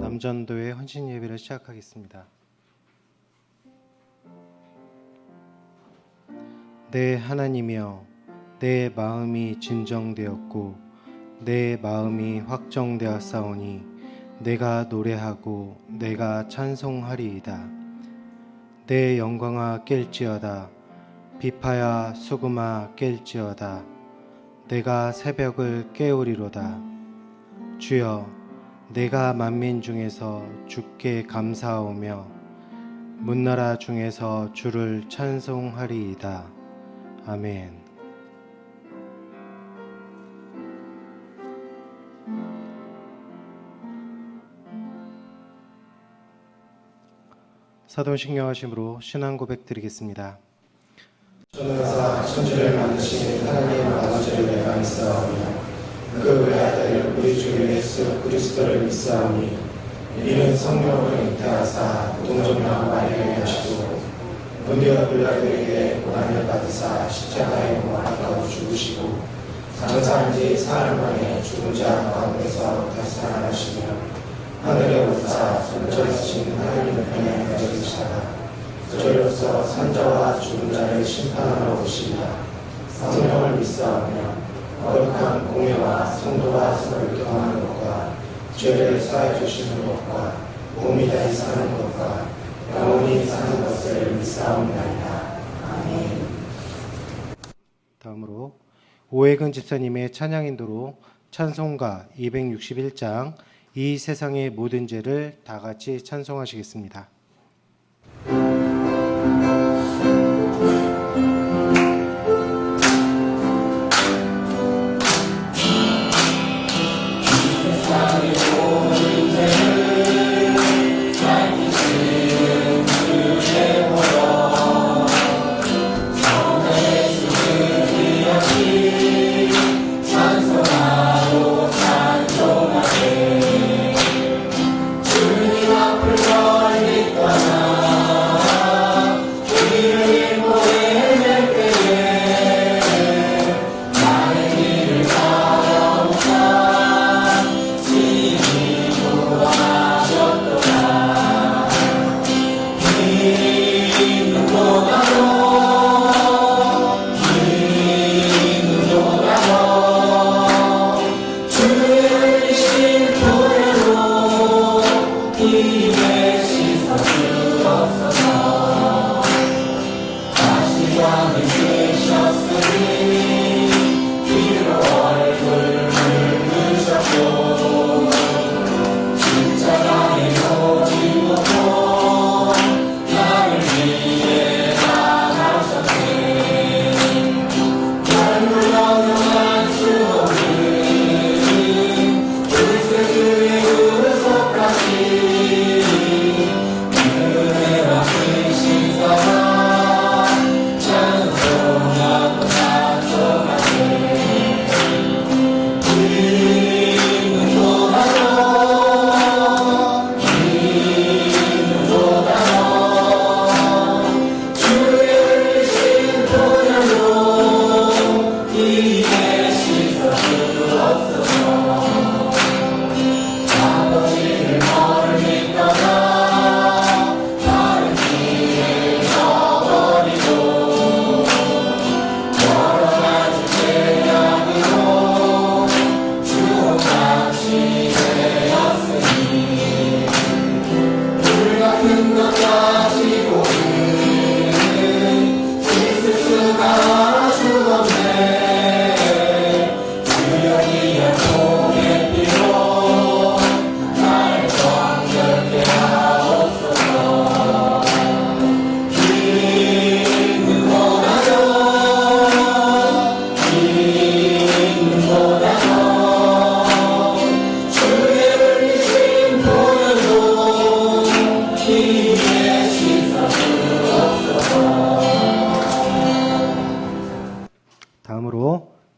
남전도의 헌신 예배를 시작하겠습니다. 내 하나님이여, 내 마음이 진정되었고 내 마음이 확정되었사오니 내가 노래하고 내가 찬송하리이다. 내 영광아 깰지어다. 비파야 수금아 깰지어다. 내가 새벽을 깨우리로다. 주여, 내가 만민 중에서 주께 감사하오며 문나라 중에서 주를 찬송하리이다. 아멘. 사도신경하심으로 신앙 고백 드리겠습니다. 전능하사 천지를 만드신 하나님 아버지를 내가 믿사오며 그 외아들 우리 주 예수 그리스도를 믿사오니 이는 성령으로 잉태하사 동정녀 마리아에게 하시고 본디오 빌라도에게 고난을 받으사 십자가에 못 박혀 죽으시고 장사한 지 사흘 만에 죽은 자 가운데서 다시 살아나시며 하늘에 오르사 전적이신 하나님의 편에 앉아 계시다가 저희로서 산자와 죽은 자를 심판하러 오시리라. 성령을 믿사오며 거룩한 공예와 성도와 서로 교통하는 것과 죄를 사해 주시는 것과 몸이 다시 사는 것과 영원히 사는 것을 믿사옵나이다. 아멘. 다음으로 오해근 집사님의 찬양 인도로 찬송가 261장 이 세상의 모든 죄를 다 같이 찬송하시겠습니다.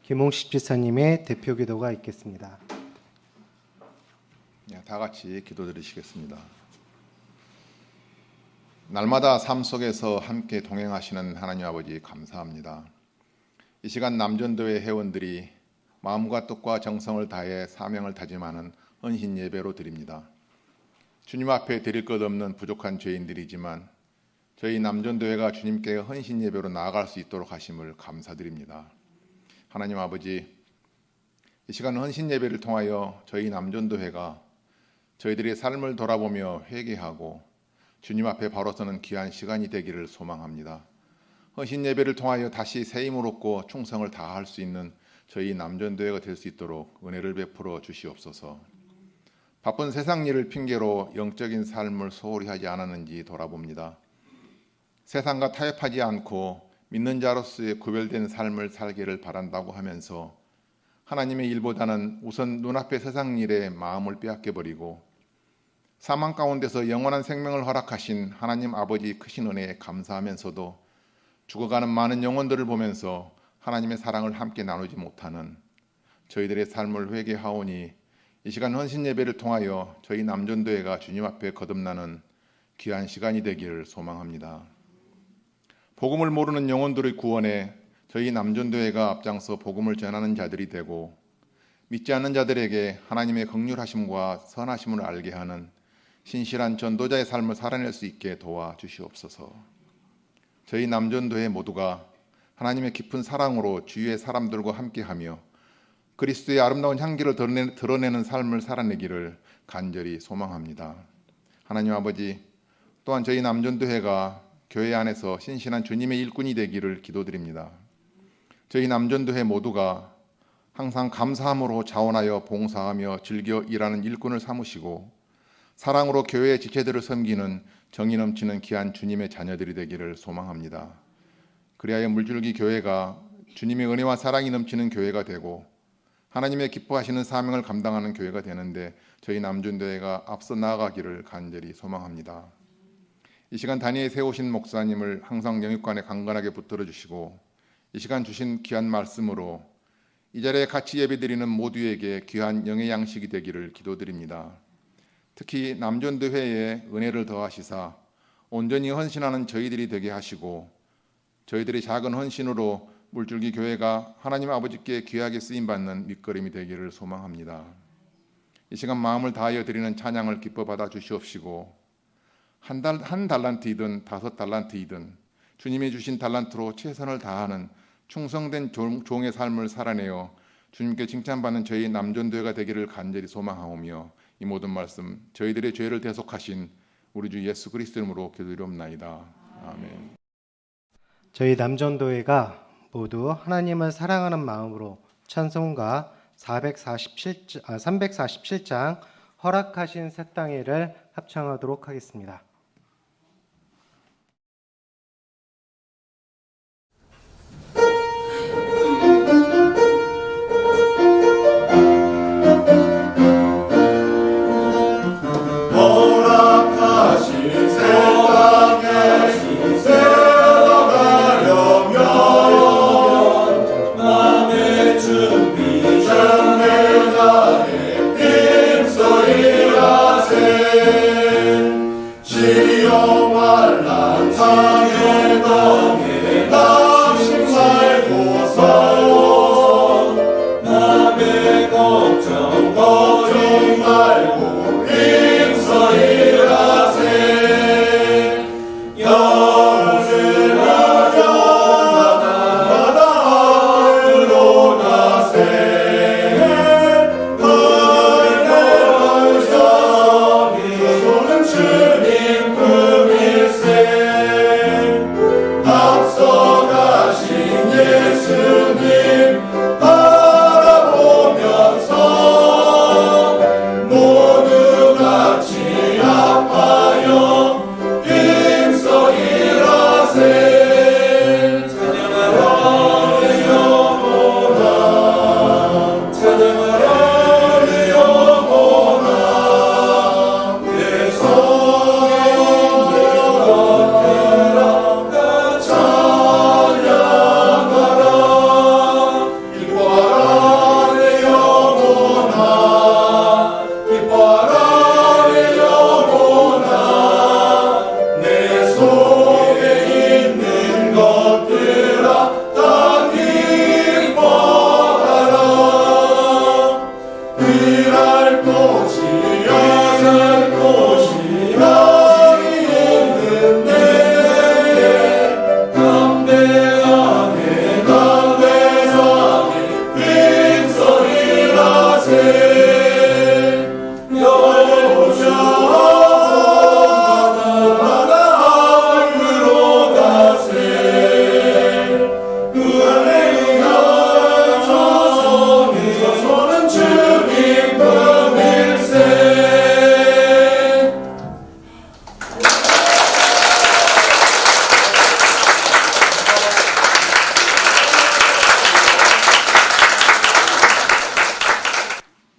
김홍식 집사님의 대표 기도가 있겠습니다. 다 같이 기도드리시겠습니다. 날마다 삶 속에서 함께 동행하시는 하나님 아버지 감사합니다. 이 시간 남전도회 회원들이 마음과 뜻과 정성을 다해 사명을 다짐하는 헌신 예배로 드립니다. 주님 앞에 드릴 것 없는 부족한 죄인들이지만 저희 남전도회가 주님께 헌신 예배로 나아갈 수 있도록 하심을 감사드립니다. 하나님 아버지, 이 시간 헌신 예배를 통하여 저희 남전도회가 저희들의 삶을 돌아보며 회개하고 주님 앞에 바로 서는 귀한 시간이 되기를 소망합니다. 헌신 예배를 통하여 다시 새 힘을 얻고 충성을 다할 수 있는 저희 남전도회가 될 수 있도록 은혜를 베풀어 주시옵소서. 바쁜 세상 일을 핑계로 영적인 삶을 소홀히 하지 않았는지 돌아봅니다. 세상과 타협하지 않고 믿는 자로서의 구별된 삶을 살기를 바란다고 하면서 하나님의 일보다는 우선 눈앞의 세상 일에 마음을 빼앗겨버리고 사망 가운데서 영원한 생명을 허락하신 하나님 아버지 크신 은혜에 감사하면서도 죽어가는 많은 영혼들을 보면서 하나님의 사랑을 함께 나누지 못하는 저희들의 삶을 회개하오니 이 시간 헌신 예배를 통하여 저희 남전도회가 주님 앞에 거듭나는 귀한 시간이 되기를 소망합니다. 복음을 모르는 영혼들의 구원에 저희 남전도회가 앞장서 복음을 전하는 자들이 되고 믿지 않는 자들에게 하나님의 긍휼하심과 선하심을 알게 하는 신실한 전도자의 삶을 살아낼 수 있게 도와주시옵소서. 저희 남전도회 모두가 하나님의 깊은 사랑으로 주위의 사람들과 함께하며 그리스도의 아름다운 향기를 드러내는 삶을 살아내기를 간절히 소망합니다. 하나님 아버지, 또한 저희 남전도회가 교회 안에서 신실한 주님의 일꾼이 되기를 기도드립니다. 저희 남전도회 모두가 항상 감사함으로 자원하여 봉사하며 즐겨 일하는 일꾼을 삼으시고 사랑으로 교회의 지체들을 섬기는 정의 넘치는 귀한 주님의 자녀들이 되기를 소망합니다. 그리하여 물줄기 교회가 주님의 은혜와 사랑이 넘치는 교회가 되고 하나님의 기뻐하시는 사명을 감당하는 교회가 되는데 저희 남전도회가 앞서 나아가기를 간절히 소망합니다. 이 시간 단위에 세우신 목사님을 항상 영육관에 강건하게 붙들어 주시고 이 시간 주신 귀한 말씀으로 이 자리에 같이 예배드리는 모두에게 귀한 영의 양식이 되기를 기도드립니다. 특히 남전도회에 은혜를 더하시사 온전히 헌신하는 저희들이 되게 하시고 저희들의 작은 헌신으로 물줄기 교회가 하나님 아버지께 귀하게 쓰임받는 밑거름이 되기를 소망합니다. 이 시간 마음을 다하여 드리는 찬양을 기뻐 받아 주시옵시고 한 달란트이든 5달란트이든 주님이 주신 달란트로 최선을 다하는 충성된 종의 삶을 살아내어 주님께 칭찬받는 저희 남전도회가 되기를 간절히 소망하오며 이 모든 말씀 저희들의 죄를 대속하신 우리 주 예수 그리스도 이름으로 기도드리옵나이다. 아멘. 저희 남전도회가 모두 하나님을 사랑하는 마음으로 찬송가 347장 허락하신 새 땅에를 합창하도록 하겠습니다. 주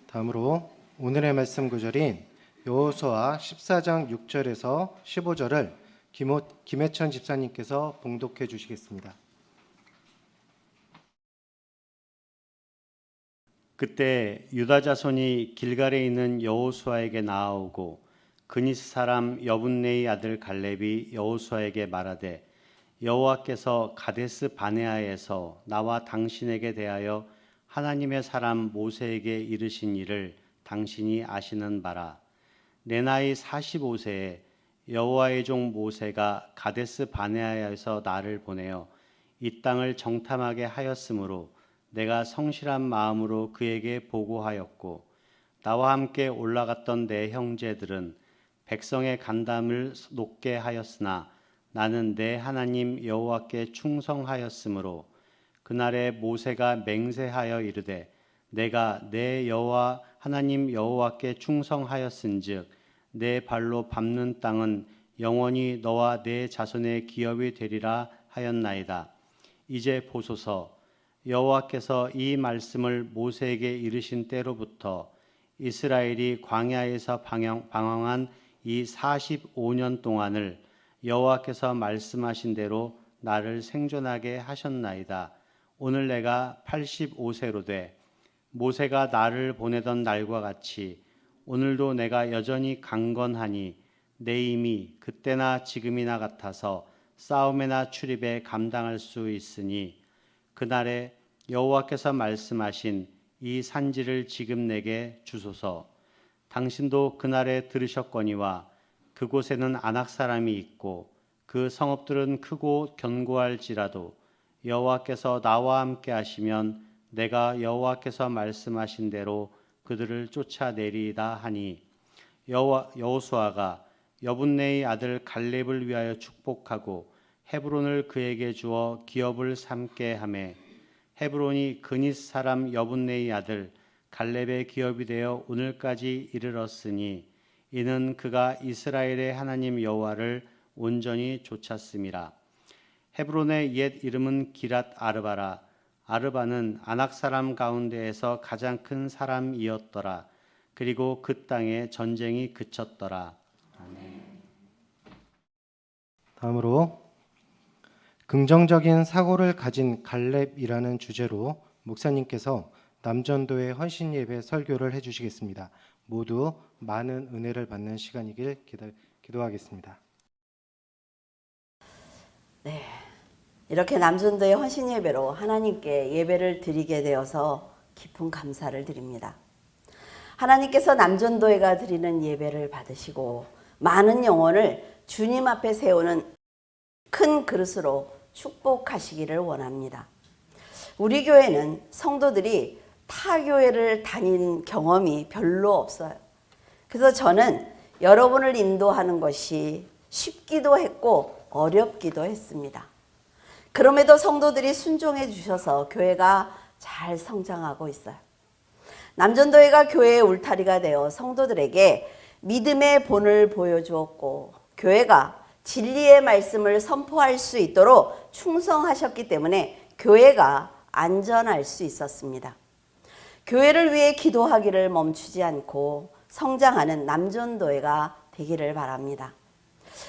다음으로 오늘의 말씀 구절인 여호수아 14장 6절에서 15절을 김혜천 집사님께서 봉독해 주시겠습니다. 그때 유다 자손이 길갈에 있는 여호수아에게 나아오고 그니스 사람 여분네의 아들 갈렙이 여호수아에게 말하되 여호와께서 가데스 바네아에서 나와 당신에게 대하여 하나님의 사람 모세에게 이르신 일을 당신이 아시는 바라. 내 나이 45세에 여호와의 종 모세가 가데스 바네아에서 나를 보내어 이 땅을 정탐하게 하였으므로 내가 성실한 마음으로 그에게 보고하였고 나와 함께 올라갔던 내 형제들은 백성의 간담을 높게 하였으나 나는 내 하나님 여호와께 충성하였으므로 그날에 모세가 맹세하여 이르되 내가 내 여호와 하나님 여호와께 충성하였은즉 내 발로 밟는 땅은 영원히 너와 내 자손의 기업이 되리라 하였나이다. 이제 보소서 여호와께서 이 말씀을 모세에게 이르신 때로부터 이스라엘이 광야에서 방황한 이 45년 동안을 여호와께서 말씀하신 대로 나를 생존하게 하셨나이다. 오늘 내가 85세로 돼 모세가 나를 보내던 날과 같이 오늘도 내가 여전히 강건하니 내 힘이 그때나 지금이나 같아서 싸움에나 출입에 감당할 수 있으니 그날에 여호와께서 말씀하신 이 산지를 지금 내게 주소서. 당신도 그날에 들으셨거니와 그곳에는 아낙 사람이 있고 그 성읍들은 크고 견고할지라도 여호와께서 나와 함께 하시면 내가 여호와께서 말씀하신 대로 그들을 쫓아내리이다 하니 여호수아가 여분네의 아들 갈렙을 위하여 축복하고 헤브론을 그에게 주어 기업을 삼게 하매 헤브론이 그니스 사람 여분네의 아들 갈렙의 기업이 되어 오늘까지 이르렀으니 이는 그가 이스라엘의 하나님 여호와를 온전히 좇았음이라. 헤브론의 옛 이름은 기랏 아르바라. 아르바는 아낙 사람 가운데에서 가장 큰 사람이었더라. 그리고 그 땅에 전쟁이 그쳤더라. 아멘. 다음으로 긍정적인 사고를 가진 갈렙이라는 주제로 목사님께서 남전도의 헌신 예배 설교를 해주시겠습니다. 모두 많은 은혜를 받는 시간이길 기도하겠습니다. 네, 이렇게 남전도의 헌신 예배로 하나님께 예배를 드리게 되어서 깊은 감사를 드립니다. 하나님께서 남전도회가 드리는 예배를 받으시고 많은 영혼을 주님 앞에 세우는 큰 그릇으로 축복하시기를 원합니다. 우리 교회는 성도들이 타 교회를 다닌 경험이 별로 없어요. 그래서 저는 여러분을 인도하는 것이 쉽기도 했고 어렵기도 했습니다. 그럼에도 성도들이 순종해 주셔서 교회가 잘 성장하고 있어요. 남전도회가 교회의 울타리가 되어 성도들에게 믿음의 본을 보여주었고 교회가 진리의 말씀을 선포할 수 있도록 충성하셨기 때문에 교회가 안전할 수 있었습니다. 교회를 위해 기도하기를 멈추지 않고 성장하는 남전도회가 되기를 바랍니다.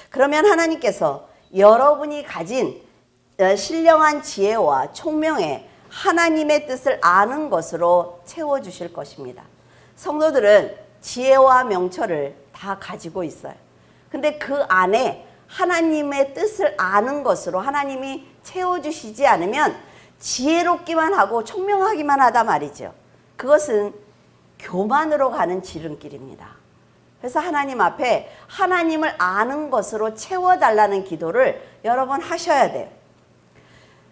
그러면 하나님께서 여러분이 가진 신령한 지혜와 총명에 하나님의 뜻을 아는 것으로 채워주실 것입니다. 성도들은 지혜와 명철을 다 가지고 있어요. 근데 그 안에 하나님의 뜻을 아는 것으로 하나님이 채워주시지 않으면 지혜롭기만 하고 총명하기만 하다 말이죠. 그것은 교만으로 가는 지름길입니다. 그래서 하나님 앞에 하나님을 아는 것으로 채워달라는 기도를 여러 번 하셔야 돼요.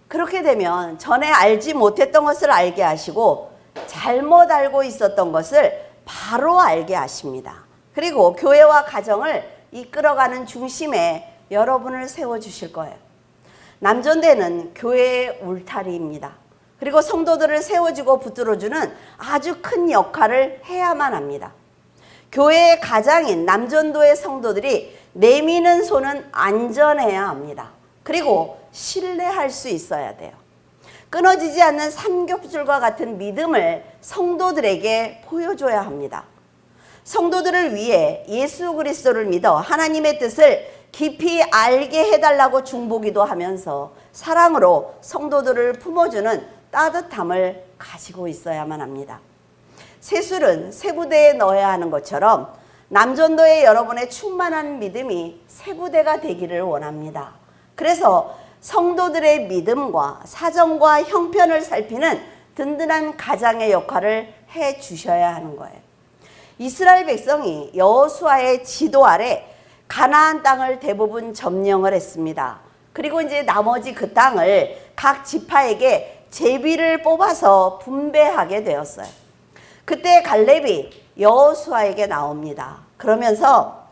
그렇게 되면 전에 알지 못했던 것을 알게 하시고 잘못 알고 있었던 것을 바로 알게 하십니다. 그리고 교회와 가정을 이끌어가는 중심에 여러분을 세워주실 거예요. 남전대는 교회의 울타리입니다. 그리고 성도들을 세워주고 붙들어주는 아주 큰 역할을 해야만 합니다. 교회의 가장인 남전도의 성도들이 내미는 손은 안전해야 합니다. 그리고 신뢰할 수 있어야 돼요. 끊어지지 않는 삼겹줄과 같은 믿음을 성도들에게 보여줘야 합니다. 성도들을 위해 예수 그리스도를 믿어 하나님의 뜻을 깊이 알게 해달라고 중보기도 하면서 사랑으로 성도들을 품어주는 따뜻함을 가지고 있어야만 합니다. 새술은 쇠부대에 넣어야 하는 것처럼 남전도의 여러분의 충만한 믿음이 쇠부대가 되기를 원합니다. 그래서 성도들의 믿음과 사정과 형편을 살피는 든든한 가장의 역할을 해 주셔야 하는 거예요. 이스라엘 백성이 여호수아의 지도 아래 가나안 땅을 대부분 점령을 했습니다. 그리고 이제 나머지 그 땅을 각 지파에게 제비를 뽑아서 분배하게 되었어요. 그때 갈렙이 여호수아에게 나옵니다. 그러면서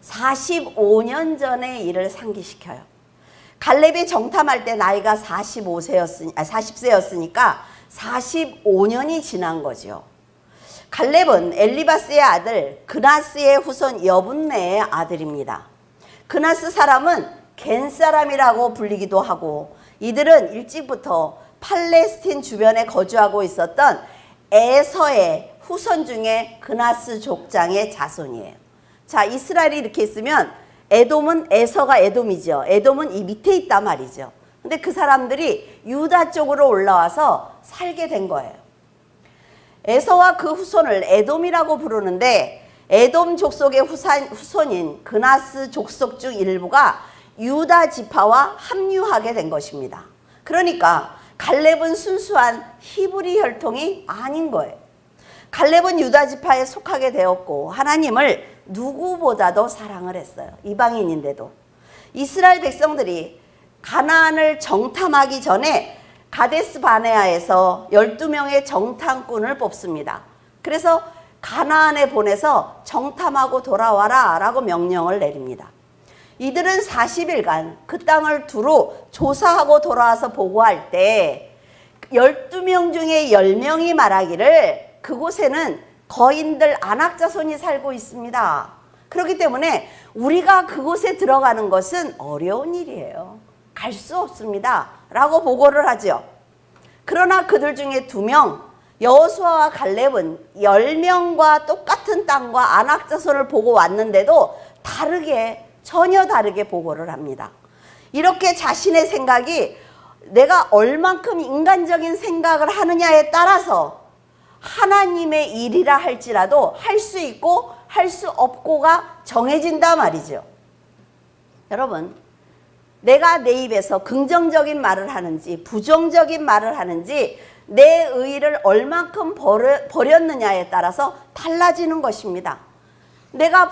45년 전의 일을 상기시켜요. 갈렙이 정탐할 때 나이가 40세였으니까 45년이 지난 거죠. 갈렙은 엘리바스의 아들 그나스의 후손 여분네의 아들입니다. 그나스 사람은 겐 사람이라고 불리기도 하고 이들은 일찍부터 팔레스틴 주변에 거주하고 있었던 에서의 후손 중에 그나스 족장의 자손이에요. 자, 이스라엘이 이렇게 있으면 에돔은 에서가 에돔이죠. 에돔은 이 밑에 있단 말이죠. 근데 그 사람들이 유다 쪽으로 올라와서 살게 된 거예요. 에서와 그 후손을 에돔이라고 부르는데 에돔 족속의 후손인 그나스 족속 중 일부가 유다 지파와 합류하게 된 것입니다. 그러니까 갈렙은 순수한 히브리 혈통이 아닌 거예요. 갈렙은 유다 지파에 속하게 되었고 하나님을 누구보다도 사랑을 했어요. 이방인인데도. 이스라엘 백성들이 가나안을 정탐하기 전에 가데스 바네아에서 12명의 정탐꾼을 뽑습니다. 그래서 가나안에 보내서 정탐하고 돌아와라 라고 명령을 내립니다. 이들은 40일간 그 땅을 두루 조사하고 돌아와서 보고할 때 12명 중에 10명이 말하기를 그곳에는 거인들 안악자손이 살고 있습니다. 그렇기 때문에 우리가 그곳에 들어가는 것은 어려운 일이에요. 갈 수 없습니다. 라고 보고를 하죠. 그러나 그들 중에 2명, 여호수아와 갈렙은 10명과 똑같은 땅과 안악자손을 보고 왔는데도 전혀 다르게 보고를 합니다. 이렇게 자신의 생각이 내가 얼만큼 인간적인 생각을 하느냐에 따라서 하나님의 일이라 할지라도 할 수 있고 할 수 없고가 정해진다 말이죠. 여러분, 내가 내 입에서 긍정적인 말을 하는지 부정적인 말을 하는지 내 의의를 얼만큼 버렸느냐에 따라서 달라지는 것입니다. 내가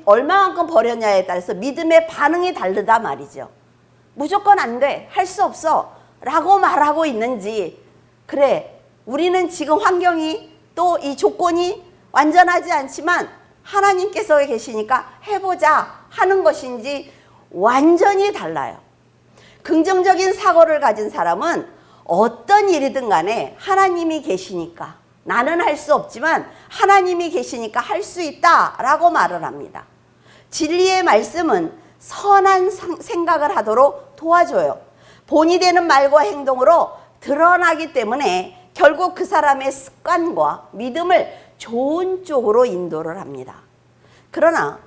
얼마만큼 버렸냐에 따라서 믿음의 반응이 다르다 말이죠. 무조건 안 돼, 할 수 없어 라고 말하고 있는지, 그래 우리는 지금 환경이 또 이 조건이 완전하지 않지만 하나님께서 계시니까 해보자 하는 것인지 완전히 달라요. 긍정적인 사고를 가진 사람은 어떤 일이든 간에 하나님이 계시니까, 나는 할 수 없지만 하나님이 계시니까 할 수 있다라고 말을 합니다. 진리의 말씀은 선한 생각을 하도록 도와줘요. 본이 되는 말과 행동으로 드러나기 때문에 결국 그 사람의 습관과 믿음을 좋은 쪽으로 인도를 합니다. 그러나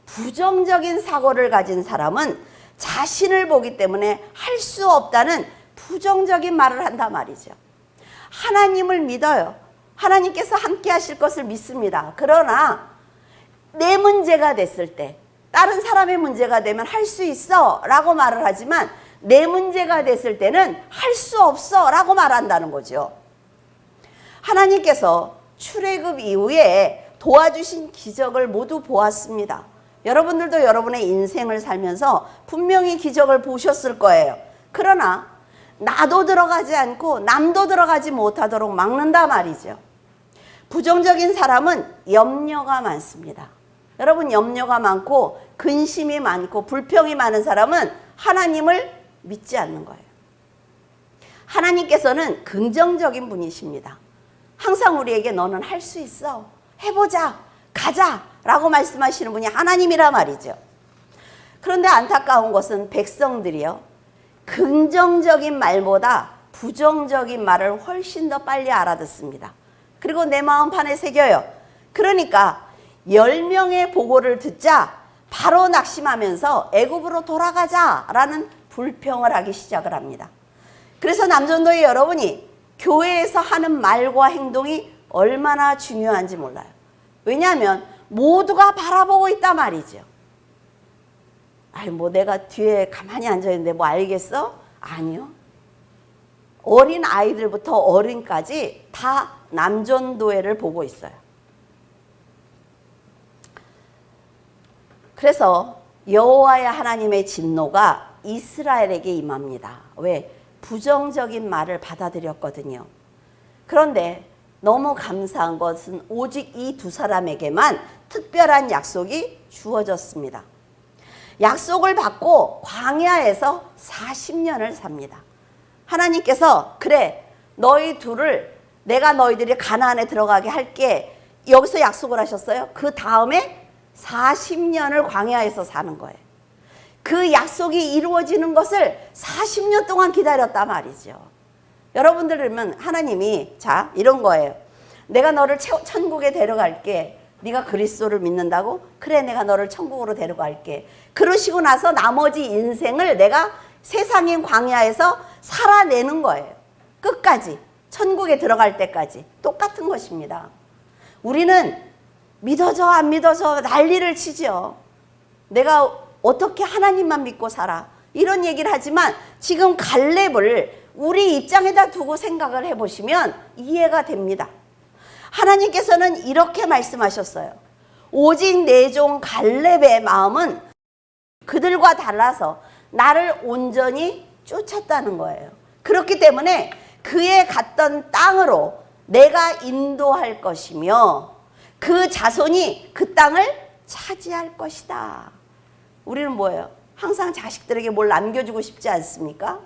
부정적인 사고를 가진 사람은 자신을 보기 때문에 할 수 없다는 부정적인 말을 한단 말이죠. 하나님을 믿어요. 하나님께서 함께 하실 것을 믿습니다. 그러나 내 문제가 됐을 때, 다른 사람의 문제가 되면 할 수 있어 라고 말을 하지만 내 문제가 됐을 때는 할 수 없어 라고 말한다는 거죠. 하나님께서 출애굽 이후에 도와주신 기적을 모두 보았습니다. 여러분들도 여러분의 인생을 살면서 분명히 기적을 보셨을 거예요. 그러나 나도 들어가지 않고 남도 들어가지 못하도록 막는다 말이죠. 부정적인 사람은 염려가 많습니다. 여러분, 염려가 많고 근심이 많고 불평이 많은 사람은 하나님을 믿지 않는 거예요. 하나님께서는 긍정적인 분이십니다. 항상 우리에게 너는 할 수 있어, 해보자, 가자 라고 말씀하시는 분이 하나님이라 말이죠. 그런데 안타까운 것은 백성들이요, 긍정적인 말보다 부정적인 말을 훨씬 더 빨리 알아듣습니다. 그리고 내 마음판에 새겨요. 그러니까 10명의 보고를 듣자 바로 낙심하면서 애굽으로 돌아가자라는 불평을 하기 시작을 합니다. 그래서 남전도의 여러분이 교회에서 하는 말과 행동이 얼마나 중요한지 몰라요. 왜냐하면 모두가 바라보고 있단 말이죠. 아니 뭐 내가 뒤에 가만히 앉아있는데 뭐 알겠어? 아니요. 어린 아이들부터 어른까지 다 남전도회를 보고 있어요. 그래서 여호와의 하나님의 진노가 이스라엘에게 임합니다. 왜? 부정적인 말을 받아들였거든요. 그런데 너무 감사한 것은 오직 이 두 사람에게만 특별한 약속이 주어졌습니다. 약속을 받고 광야에서 40년을 삽니다. 하나님께서 그래 너희 둘을 내가 너희들이 가나안에 들어가게 할게 여기서 약속을 하셨어요. 그 다음에 40년을 광야에서 사는 거예요. 그 약속이 이루어지는 것을 40년 동안 기다렸단 말이죠. 여러분들은 하나님이 자 이런 거예요. 내가 너를 천국에 데려갈게. 네가 그리스도를 믿는다고? 그래 내가 너를 천국으로 데려갈게. 그러시고 나서 나머지 인생을 내가 세상인 광야에서 살아내는 거예요. 끝까지 천국에 들어갈 때까지 똑같은 것입니다. 우리는 믿어져 안 믿어져 난리를 치죠. 내가 어떻게 하나님만 믿고 살아 이런 얘기를 하지만 지금 갈렙을 우리 입장에다 두고 생각을 해보시면 이해가 됩니다. 하나님께서는 이렇게 말씀하셨어요. 오직 내 종 갈렙의 마음은 그들과 달라서 나를 온전히 쫓았다는 거예요. 그렇기 때문에 그의 갔던 땅으로 내가 인도할 것이며 그 자손이 그 땅을 차지할 것이다. 우리는 뭐예요? 항상 자식들에게 뭘 남겨주고 싶지 않습니까?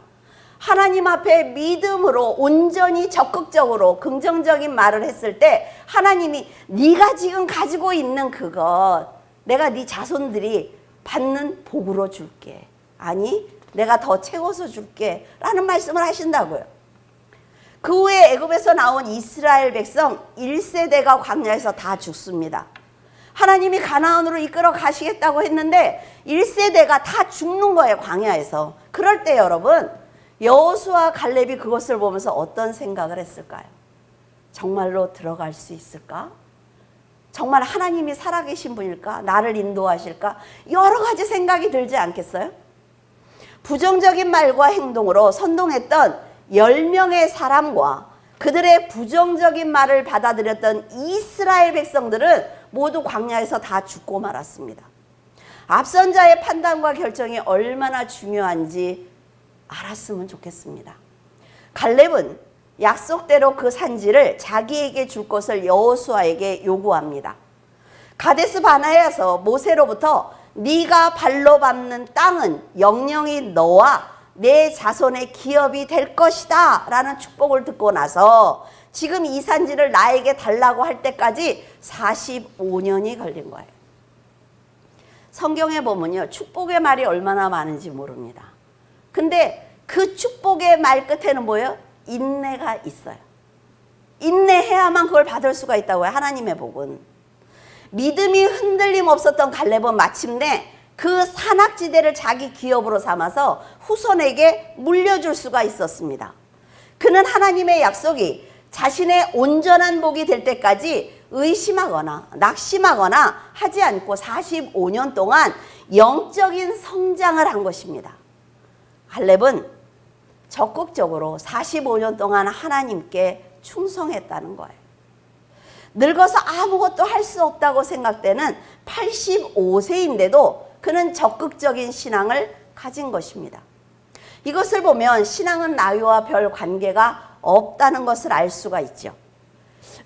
하나님 앞에 믿음으로 온전히 적극적으로 긍정적인 말을 했을 때 하나님이 네가 지금 가지고 있는 그것 내가 네 자손들이 받는 복으로 줄게. 아니 내가 더 채워서 줄게 라는 말씀을 하신다고요. 그 후에 애굽에서 나온 이스라엘 백성 1세대가 광야에서 다 죽습니다. 하나님이 가나안으로 이끌어 가시겠다고 했는데 1세대가 다 죽는 거예요. 광야에서. 그럴 때 여러분 여호수아 갈렙이 그것을 보면서 어떤 생각을 했을까요? 정말로 들어갈 수 있을까? 정말 하나님이 살아계신 분일까? 나를 인도하실까? 여러 가지 생각이 들지 않겠어요? 부정적인 말과 행동으로 선동했던 10명의 사람과 그들의 부정적인 말을 받아들였던 이스라엘 백성들은 모두 광야에서 다 죽고 말았습니다. 앞선 자의 판단과 결정이 얼마나 중요한지 알았으면 좋겠습니다. 갈렙은 약속대로 그 산지를 자기에게 줄 것을 여호수아에게 요구합니다. 가데스 바네아에서 모세로부터 네가 발로 밟는 땅은 영영이 너와 내 자손의 기업이 될 것이다 라는 축복을 듣고 나서 지금 이 산지를 나에게 달라고 할 때까지 45년이 걸린 거예요. 성경에 보면요 축복의 말이 얼마나 많은지 모릅니다. 근데 그 축복의 말 끝에는 뭐예요? 인내가 있어요. 인내해야만 그걸 받을 수가 있다고요. 하나님의 복은. 믿음이 흔들림 없었던 갈렙은 마침내 그 산악지대를 자기 기업으로 삼아서 후손에게 물려줄 수가 있었습니다. 그는 하나님의 약속이 자신의 온전한 복이 될 때까지 의심하거나 낙심하거나 하지 않고 45년 동안 영적인 성장을 한 것입니다. 갈렙은 적극적으로 45년 동안 하나님께 충성했다는 거예요. 늙어서 아무것도 할 수 없다고 생각되는 85세인데도 그는 적극적인 신앙을 가진 것입니다. 이것을 보면 신앙은 나이와 별 관계가 없다는 것을 알 수가 있죠.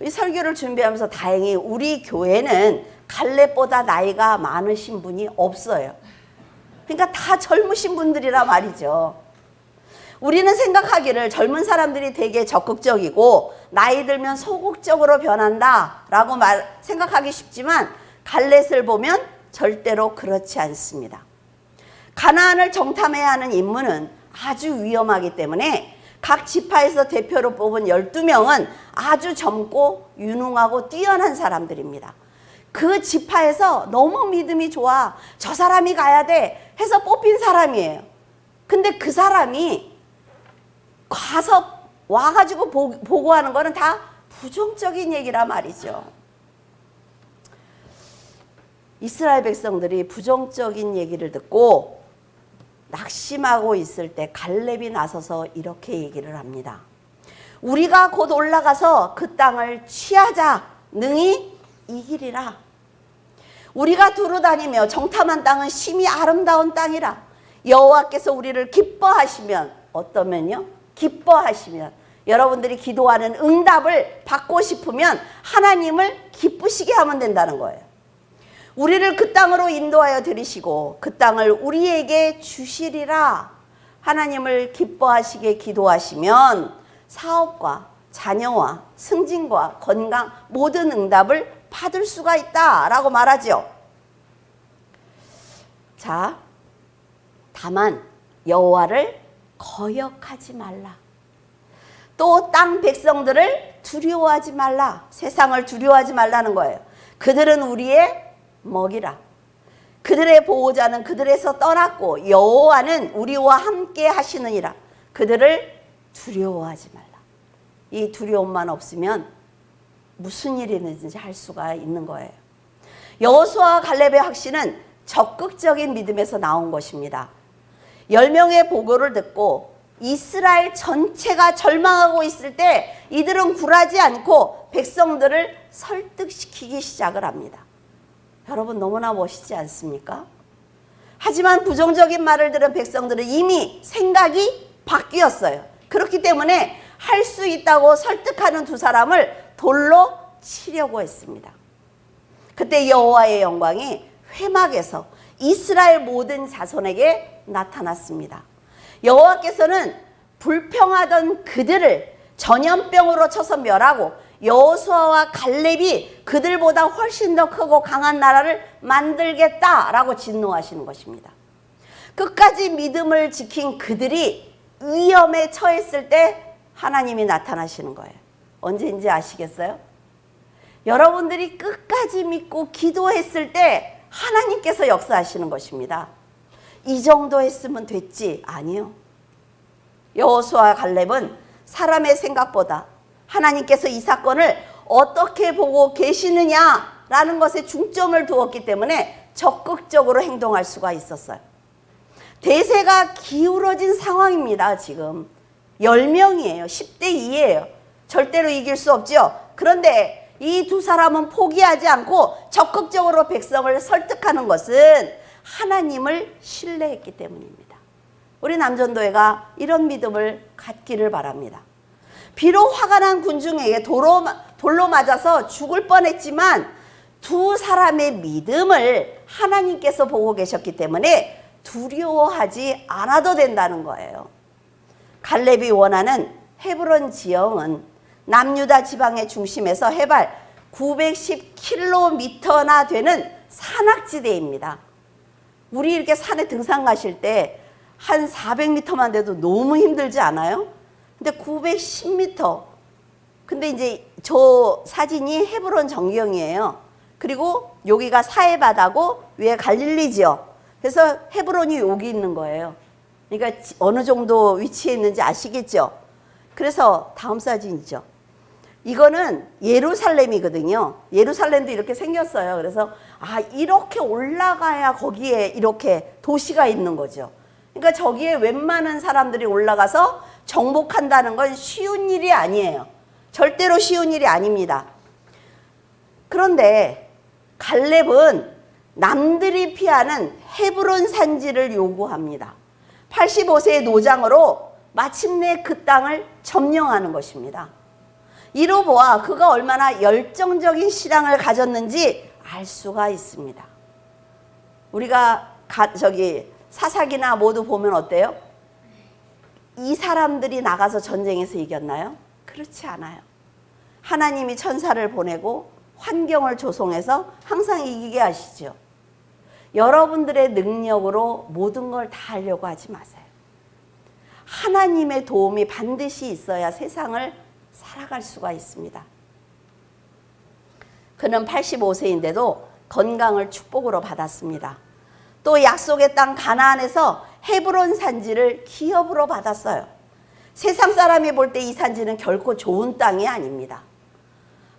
이 설교를 준비하면서 다행히 우리 교회는 갈렙보다 나이가 많으신 분이 없어요. 그러니까 다 젊으신 분들이라 말이죠. 우리는 생각하기를 젊은 사람들이 되게 적극적이고 나이 들면 소극적으로 변한다라고 생각하기 쉽지만 갈렙을 보면 절대로 그렇지 않습니다. 가나안을 정탐해야 하는 임무는 아주 위험하기 때문에 각 지파에서 대표로 뽑은 12명은 아주 젊고 유능하고 뛰어난 사람들입니다. 그 지파에서 너무 믿음이 좋아, 저 사람이 가야 돼 해서 뽑힌 사람이에요. 근데 그 사람이 가서 와가지고 보고하는 거는 다 부정적인 얘기란 말이죠. 이스라엘 백성들이 부정적인 얘기를 듣고 낙심하고 있을 때 갈렙이 나서서 이렇게 얘기를 합니다. 우리가 곧 올라가서 그 땅을 취하자. 능히 이기리라. 우리가 두루 다니며 정탐한 땅은 심히 아름다운 땅이라. 여호와께서 우리를 기뻐하시면, 어떠면요? 기뻐하시면, 여러분들이 기도하는 응답을 받고 싶으면 하나님을 기쁘시게 하면 된다는 거예요. 우리를 그 땅으로 인도하여 들이시고 그 땅을 우리에게 주시리라. 하나님을 기뻐하시게 기도하시면 사업과 자녀와 승진과 건강 모든 응답을 받을 수가 있다라고 말하죠. 자, 다만 여호와를 거역하지 말라. 또 땅 백성들을 두려워하지 말라. 세상을 두려워하지 말라는 거예요. 그들은 우리의 먹이라. 그들의 보호자는 그들에서 떠났고 여호와는 우리와 함께 하시느니라. 그들을 두려워하지 말라. 이 두려움만 없으면 무슨 일이든지 할 수가 있는 거예요. 여호수아와 갈렙의 확신은 적극적인 믿음에서 나온 것입니다. 10명의 보고를 듣고 이스라엘 전체가 절망하고 있을 때 이들은 굴하지 않고 백성들을 설득시키기 시작을 합니다. 여러분 너무나 멋있지 않습니까? 하지만 부정적인 말을 들은 백성들은 이미 생각이 바뀌었어요. 그렇기 때문에 할 수 있다고 설득하는 두 사람을 돌로 치려고 했습니다. 그때 여호와의 영광이 회막에서 이스라엘 모든 자손에게 나타났습니다. 여호와께서는 불평하던 그들을 전염병으로 쳐서 멸하고 여호수아와 갈렙이 그들보다 훨씬 더 크고 강한 나라를 만들겠다라고 진노하시는 것입니다. 끝까지 믿음을 지킨 그들이 위험에 처했을 때 하나님이 나타나시는 거예요. 언제인지 아시겠어요? 여러분들이 끝까지 믿고 기도했을 때 하나님께서 역사하시는 것입니다. 이 정도 했으면 됐지. 아니요. 여호수아와 갈렙은 사람의 생각보다 하나님께서 이 사건을 어떻게 보고 계시느냐라는 것에 중점을 두었기 때문에 적극적으로 행동할 수가 있었어요. 대세가 기울어진 상황입니다. 지금 10명이에요. 10대 2예요. 절대로 이길 수 없죠. 그런데 이 두 사람은 포기하지 않고 적극적으로 백성을 설득하는 것은 하나님을 신뢰했기 때문입니다. 우리 남전도회가 이런 믿음을 갖기를 바랍니다. 비록 화가 난 군중에게 돌로 맞아서 죽을 뻔했지만 두 사람의 믿음을 하나님께서 보고 계셨기 때문에 두려워하지 않아도 된다는 거예요. 갈렙이 원하는 헤브론 지형은 남유다 지방의 중심에서 해발 910km나 되는 산악지대입니다. 우리 이렇게 산에 등산 가실 때 한 400m만 돼도 너무 힘들지 않아요? 근데 910m. 근데 이제 저 사진이 헤브론 전경이에요. 그리고 여기가 사해바다고 위에 갈릴리지요. 그래서 헤브론이 여기 있는 거예요. 그러니까 어느 정도 위치에 있는지 아시겠죠? 그래서 다음 사진이죠. 이거는 예루살렘이거든요. 예루살렘도 이렇게 생겼어요. 그래서 이렇게 올라가야 거기에 이렇게 도시가 있는 거죠. 그러니까 저기에 웬만한 사람들이 올라가서 정복한다는 건 쉬운 일이 아니에요. 절대로 쉬운 일이 아닙니다. 그런데 갈렙은 남들이 피하는 헤브론 산지를 요구합니다. 85세의 노장으로 마침내 그 땅을 점령하는 것입니다. 이로 보아 그가 얼마나 열정적인 신앙을 가졌는지 알 수가 있습니다. 우리가 사사기나 모두 보면 어때요? 이 사람들이 나가서 전쟁에서 이겼나요? 그렇지 않아요. 하나님이 천사를 보내고 환경을 조성해서 항상 이기게 하시죠. 여러분들의 능력으로 모든 걸 다 하려고 하지 마세요. 하나님의 도움이 반드시 있어야 세상을 살아갈 수가 있습니다. 그는 85세인데도 건강을 축복으로 받았습니다. 또 약속의 땅 가나안에서 헤브론 산지를 기업으로 받았어요. 세상 사람이 볼 때 이 산지는 결코 좋은 땅이 아닙니다.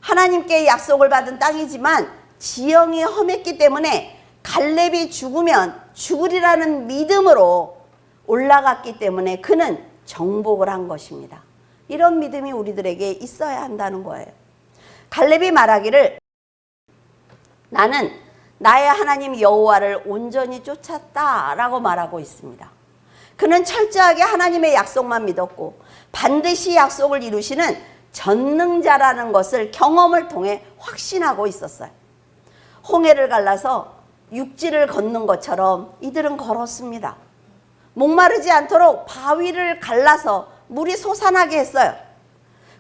하나님께 약속을 받은 땅이지만 지형이 험했기 때문에 갈렙이 죽으면 죽으리라는 믿음으로 올라갔기 때문에 그는 정복을 한 것입니다. 이런 믿음이 우리들에게 있어야 한다는 거예요. 갈렙이 말하기를 나는 나의 하나님 여호와를 온전히 쫓았다라고 말하고 있습니다. 그는 철저하게 하나님의 약속만 믿었고 반드시 약속을 이루시는 전능자라는 것을 경험을 통해 확신하고 있었어요. 홍해를 갈라서 육지를 걷는 것처럼 이들은 걸었습니다. 목마르지 않도록 바위를 갈라서 물이 솟아나게 했어요.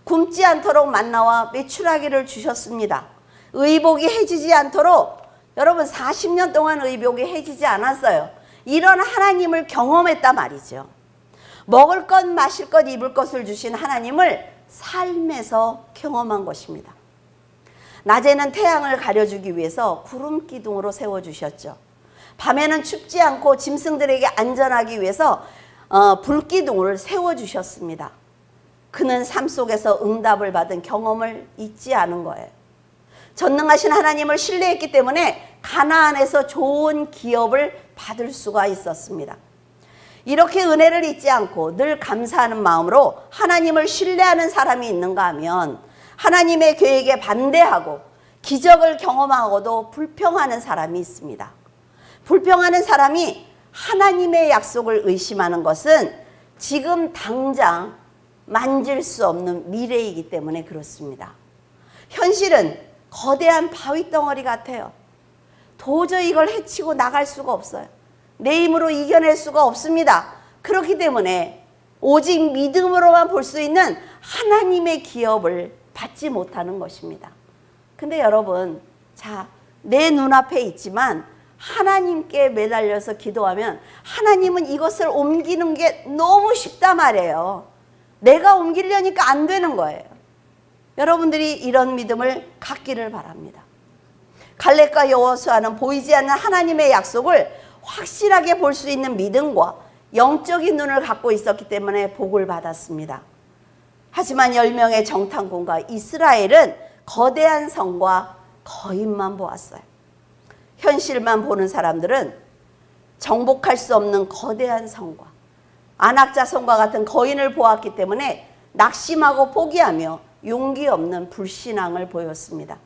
굶지 않도록 만나와 메추라기를 주셨습니다. 의복이 해지지 않도록, 여러분 40년 동안 의복이 해지지 않았어요. 이런 하나님을 경험했단 말이죠. 먹을 것, 마실 것, 입을 것을 주신 하나님을 삶에서 경험한 것입니다. 낮에는 태양을 가려주기 위해서 구름 기둥으로 세워주셨죠. 밤에는 춥지 않고 짐승들에게 안전하기 위해서 불기둥을 세워주셨습니다. 그는 삶 속에서 응답을 받은 경험을 잊지 않은 거예요. 전능하신 하나님을 신뢰했기 때문에 가나안에서 좋은 기업을 받을 수가 있었습니다. 이렇게 은혜를 잊지 않고 늘 감사하는 마음으로 하나님을 신뢰하는 사람이 있는가 하면 하나님의 계획에 반대하고 기적을 경험하고도 불평하는 사람이 있습니다. 불평하는 사람이 하나님의 약속을 의심하는 것은 지금 당장 만질 수 없는 미래이기 때문에 그렇습니다. 현실은 거대한 바위 덩어리 같아요. 도저히 이걸 헤치고 나갈 수가 없어요. 내 힘으로 이겨낼 수가 없습니다. 그렇기 때문에 오직 믿음으로만 볼 수 있는 하나님의 기업을 받지 못하는 것입니다. 근데 여러분, 자, 내 눈앞에 있지만 하나님께 매달려서 기도하면 하나님은 이것을 옮기는 게 너무 쉽다 말이에요. 내가 옮기려니까 안 되는 거예요. 여러분들이 이런 믿음을 갖기를 바랍니다. 갈렙과 여호수아는 보이지 않는 하나님의 약속을 확실하게 볼 수 있는 믿음과 영적인 눈을 갖고 있었기 때문에 복을 받았습니다. 하지만 10명의 정탐꾼과 이스라엘은 거대한 성과 거인만 보았어요. 현실만 보는 사람들은 정복할 수 없는 거대한 성과 안악자성과 같은 거인을 보았기 때문에 낙심하고 포기하며 용기 없는 불신앙을 보였습니다.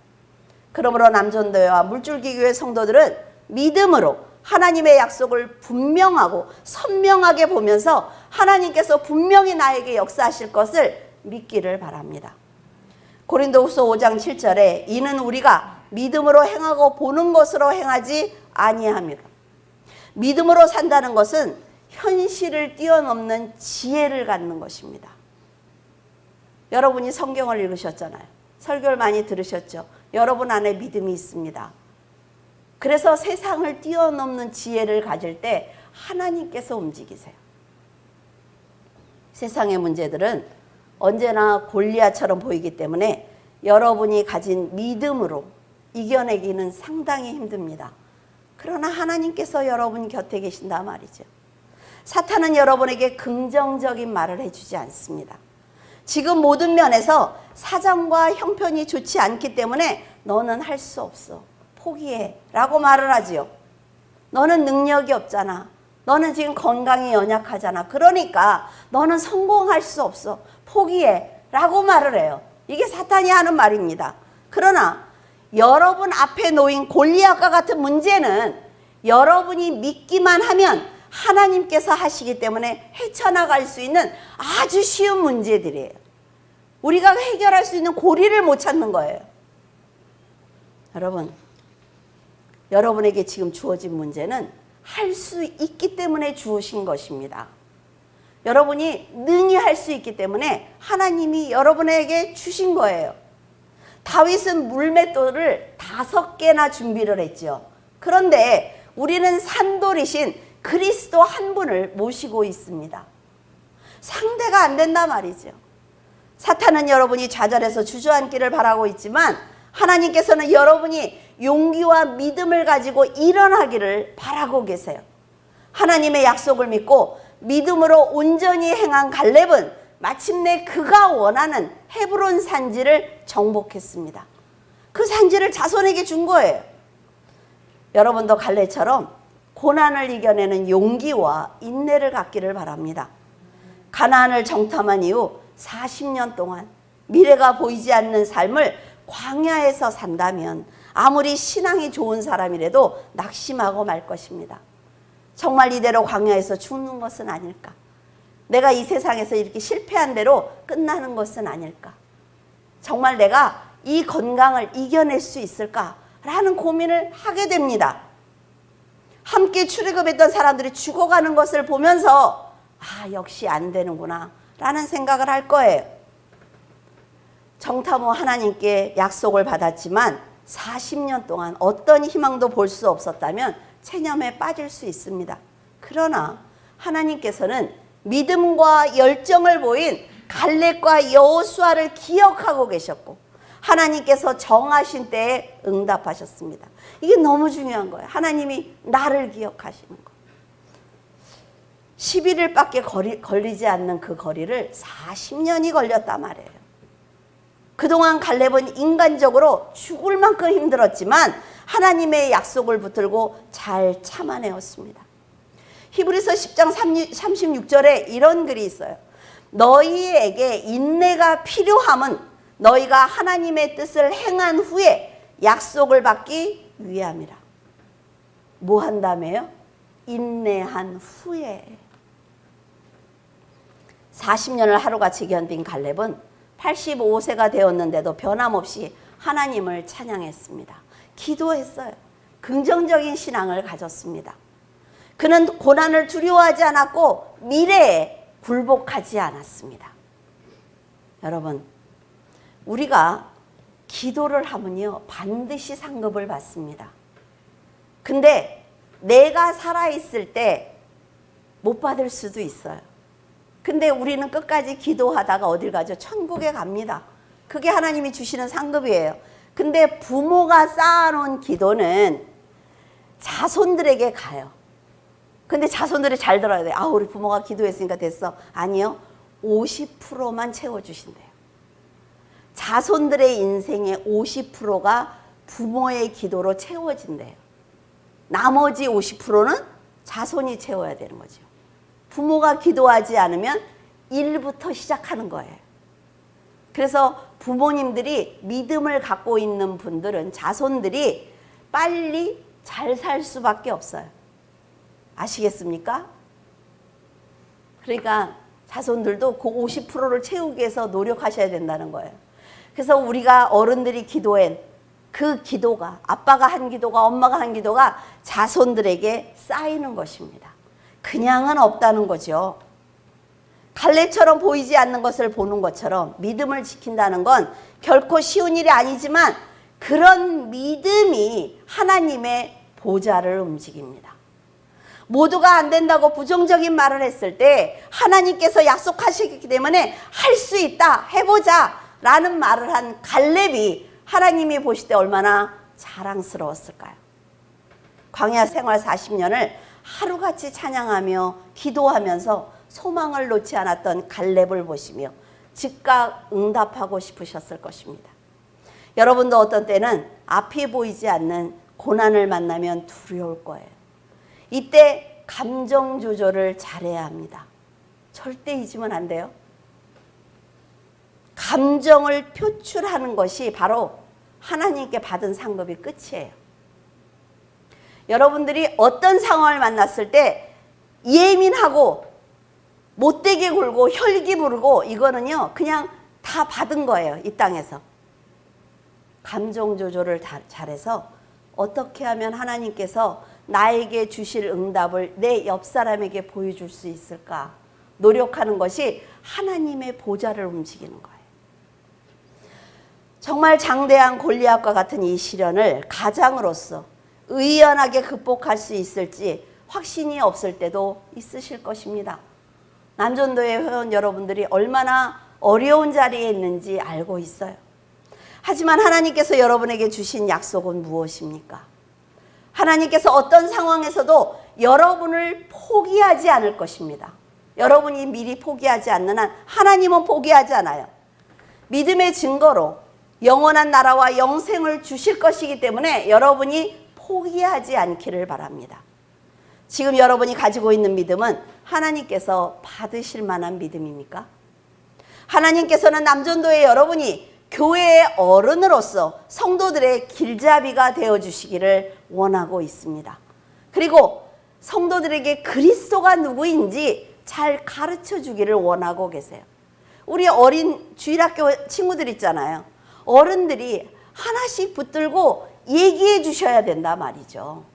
그러므로 남전도회와 물줄기교회 성도들은 믿음으로 하나님의 약속을 분명하고 선명하게 보면서 하나님께서 분명히 나에게 역사하실 것을 믿기를 바랍니다. 고린도후서 5장 7절에 이는 우리가 믿음으로 행하고 보는 것으로 행하지 아니함이라. 믿음으로 산다는 것은 현실을 뛰어넘는 지혜를 갖는 것입니다. 여러분이 성경을 읽으셨잖아요. 설교를 많이 들으셨죠. 여러분 안에 믿음이 있습니다. 그래서 세상을 뛰어넘는 지혜를 가질 때 하나님께서 움직이세요. 세상의 문제들은 언제나 골리앗처럼 보이기 때문에 여러분이 가진 믿음으로 이겨내기는 상당히 힘듭니다. 그러나 하나님께서 여러분 곁에 계신다 말이죠. 사탄은 여러분에게 긍정적인 말을 해주지 않습니다. 지금 모든 면에서 사정과 형편이 좋지 않기 때문에 너는 할 수 없어. 포기해. 라고 말을 하지요. 너는 능력이 없잖아. 너는 지금 건강이 연약하잖아. 그러니까 너는 성공할 수 없어. 포기해. 라고 말을 해요. 이게 사탄이 하는 말입니다. 그러나 여러분 앞에 놓인 골리앗과 같은 문제는 여러분이 믿기만 하면 하나님께서 하시기 때문에 헤쳐나갈 수 있는 아주 쉬운 문제들이에요. 우리가 해결할 수 있는 고리를 못 찾는 거예요. 여러분, 여러분에게 지금 주어진 문제는 할 수 있기 때문에 주어진 것입니다. 여러분이 능히 할 수 있기 때문에 하나님이 여러분에게 주신 거예요. 다윗은 물맷돌을 5개나 준비를 했죠. 그런데 우리는 산돌이신 그리스도 한 분을 모시고 있습니다. 상대가 안 된단 말이죠. 사탄은 여러분이 좌절해서 주저앉기를 바라고 있지만 하나님께서는 여러분이 용기와 믿음을 가지고 일어나기를 바라고 계세요. 하나님의 약속을 믿고 믿음으로 온전히 행한 갈렙은 마침내 그가 원하는 헤브론 산지를 정복했습니다. 그 산지를 자손에게 준 거예요. 여러분도 갈렙처럼 고난을 이겨내는 용기와 인내를 갖기를 바랍니다. 가나안을 정탐한 이후 40년 동안 미래가 보이지 않는 삶을 광야에서 산다면 아무리 신앙이 좋은 사람이라도 낙심하고 말 것입니다. 정말 이대로 광야에서 죽는 것은 아닐까? 내가 이 세상에서 이렇게 실패한 대로 끝나는 것은 아닐까? 정말 내가 이 건강을 이겨낼 수 있을까? 라는 고민을 하게 됩니다. 함께 출애굽했던 사람들이 죽어가는 것을 보면서 역시 안 되는구나 라는 생각을 할 거예요. 정탐 후 하나님께 약속을 받았지만 40년 동안 어떤 희망도 볼 수 없었다면 체념에 빠질 수 있습니다. 그러나 하나님께서는 믿음과 열정을 보인 갈렙과 여호수아를 기억하고 계셨고 하나님께서 정하신 때에 응답하셨습니다. 이게 너무 중요한 거예요. 하나님이 나를 기억하시는 거. 11일밖에 걸리지 않는 그 거리를 40년이 걸렸단 말이에요. 그동안 갈렙은 인간적으로 죽을 만큼 힘들었지만 하나님의 약속을 붙들고 잘 참아내었습니다. 히브리서 10장 36절에 이런 글이 있어요. 너희에게 인내가 필요함은 너희가 하나님의 뜻을 행한 후에 약속을 받기 위함이라. 뭐 한다며요? 인내한 후에. 40년을 하루같이 견딘 갈렙은 85세가 되었는데도 변함없이 하나님을 찬양했습니다. 기도했어요. 긍정적인 신앙을 가졌습니다. 그는 고난을 두려워하지 않았고 미래에 굴복하지 않았습니다. 여러분, 우리가 기도를 하면요 반드시 상급을 받습니다. 근데 내가 살아있을 때 못 받을 수도 있어요. 근데 우리는 끝까지 기도하다가 어딜 가죠? 천국에 갑니다. 그게 하나님이 주시는 상급이에요. 근데 부모가 쌓아놓은 기도는 자손들에게 가요. 근데 자손들이 잘 들어야 돼요. 우리 부모가 기도했으니까 됐어. 아니요. 50%만 채워주신대요. 자손들의 인생의 50%가 부모의 기도로 채워진대요. 나머지 50%는 자손이 채워야 되는 거죠. 부모가 기도하지 않으면 1부터 시작하는 거예요. 그래서 부모님들이 믿음을 갖고 있는 분들은 자손들이 빨리 잘 살 수밖에 없어요. 아시겠습니까? 그러니까 자손들도 그 50%를 채우기 위해서 노력하셔야 된다는 거예요. 그래서 우리가 어른들이 기도한 그 기도가, 아빠가 한 기도가, 엄마가 한 기도가 자손들에게 쌓이는 것입니다. 그냥은 없다는 거죠. 갈렙처럼 보이지 않는 것을 보는 것처럼 믿음을 지킨다는 건 결코 쉬운 일이 아니지만 그런 믿음이 하나님의 보좌를 움직입니다. 모두가 안 된다고 부정적인 말을 했을 때 하나님께서 약속하시기 때문에 할 수 있다, 해보자 라는 말을 한 갈렙이 하나님이 보실 때 얼마나 자랑스러웠을까요? 광야 생활 40년을 하루같이 찬양하며 기도하면서 소망을 놓지 않았던 갈렙을 보시며 즉각 응답하고 싶으셨을 것입니다. 여러분도 어떤 때는 앞이 보이지 않는 고난을 만나면 두려울 거예요. 이때 감정 조절을 잘해야 합니다. 절대 잊으면 안 돼요. 감정을 표출하는 것이 바로 하나님께 받은 상급이 끝이에요. 여러분들이 어떤 상황을 만났을 때 예민하고 못되게 굴고 혈기 부르고 이거는요 그냥 다 받은 거예요. 이 땅에서. 감정 조절을 잘해서 어떻게 하면 하나님께서 나에게 주실 응답을 내 옆 사람에게 보여줄 수 있을까 노력하는 것이 하나님의 보좌를 움직이는 거예요. 정말 장대한 골리앗과 같은 이 시련을 가장으로서 의연하게 극복할 수 있을지 확신이 없을 때도 있으실 것입니다. 남전도의 회원 여러분들이 얼마나 어려운 자리에 있는지 알고 있어요. 하지만 하나님께서 여러분에게 주신 약속은 무엇입니까? 하나님께서 어떤 상황에서도 여러분을 포기하지 않을 것입니다. 여러분이 미리 포기하지 않는 한 하나님은 포기하지 않아요. 믿음의 증거로 영원한 나라와 영생을 주실 것이기 때문에 여러분이 포기하지 않기를 바랍니다. 지금 여러분이 가지고 있는 믿음은 하나님께서 받으실 만한 믿음입니까? 하나님께서는 남전도의 여러분이 교회의 어른으로서 성도들의 길잡이가 되어주시기를 원하고 있습니다. 그리고 성도들에게 그리스도가 누구인지 잘 가르쳐 주기를 원하고 계세요. 우리 어린 주일학교 친구들 있잖아요. 어른들이 하나씩 붙들고 얘기해 주셔야 된다 말이죠.